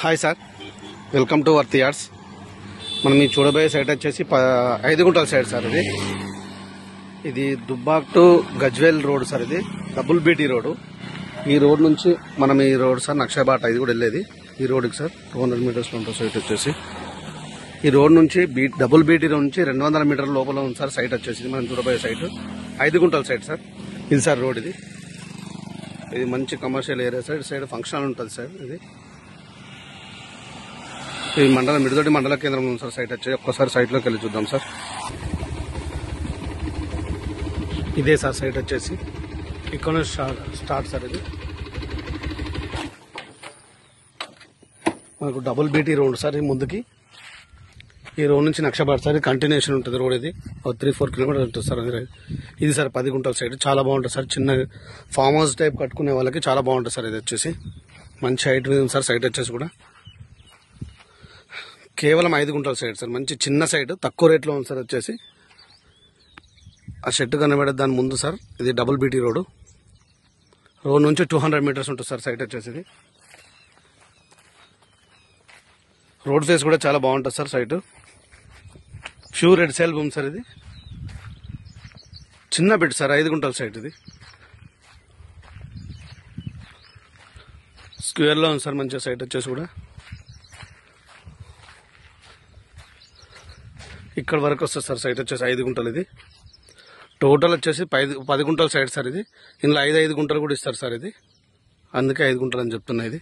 Hi sir, welcome to worth yards. మనం ఈ చూడబోయే సైట్ వచ్చేసి 5 గుంటల సైట్ సార్. ఇది Dubbak to Gajwel road sir. ఇది డబుల్ బీటీ రోడ్డు. ఈ రోడ్ నుంచి మనం ఈ రోడ్ సార్ నక్షబాట ఇది కూడా వెళ్ళేది ఈ రోడ్డుకి సార్. 200 మీటర్స్ ఉంటుంది సైట్ వచ్చేసి. ఈ రోడ్ నుంచి డబుల్ బీటీ రోడ్ నుంచి 200 మీటర్ల లోపల ఉంది సార్ సైట్ వచ్చేసి. మనం చూడబోయే సైట్ 5 గుంటల సైట్ సార్. ఇది సార్ రోడ్. ఇది మంచి commercial area sir. Side function ఉంటుంది సార్. ఇది మిడిదొడ్డి మండల కేంద్రం ఉంది సార్ సైట్ వచ్చి. ఒక్కసారి సైట్లోకి వెళ్ళి చూద్దాం సార్. ఇదే సార్ సైట్ వచ్చేసి. ఇక్కడ స్టార్ట్ సార్. ఇది మనకు డబుల్ బీటీ రోడ్ సార్. ఈ ముందుకి ఈ రోడ్ నుంచి నక్షబాట్ సార్. కంటిన్యూషన్ ఉంటుంది రోడ్. ఇది 3-4 కిలోమీటర్స్ ఉంటుంది సార్. ఇది సార్ 10 గుంటల సైడ్. చాలా బాగుంటుంది సార్. చిన్న ఫామ్ హౌస్ టైప్ కట్టుకునే వాళ్ళకి చాలా బాగుంటుంది సార్. ఇది వచ్చేసి మంచి హైట్ మీద ఉంది సార్ సైట్ వచ్చేసి కూడా. కేవలం 5 గుంటల సైడ్ సార్. మంచి చిన్న సైట్, తక్కువ రేట్లో ఉంది సార్ వచ్చేసి. ఆ షెడ్ కనబడే దాని ముందు సార్. ఇది డబుల్ బీటీ రోడ్. రోడ్ నుంచి 200 మీటర్స్ ఉంటుంది సార్ సైట్ వచ్చేసి. ఇది రోడ్ ఫేస్ కూడా చాలా బాగుంటుంది sir site. Pure red soil భూమి సార్. ఇది చిన్న బిట్ సార్. 5 గుంటల సైట్. ఇది స్క్వేర్లో ఉంది సార్ మంచిగా సైట్ వచ్చేసి కూడా. ఇక్కడ వరకు వస్తుంది సార్ సైట్ వచ్చేసి 5 గుంటలు. ఇది టోటల్ వచ్చేసి 10 గుంటల సైట్ సార్. ఇది ఇందులో 5 గుంటలు కూడా ఇస్తారు సార్. ఇది అందుకే 5 గుంటలు అని చెప్తున్నా. ఇది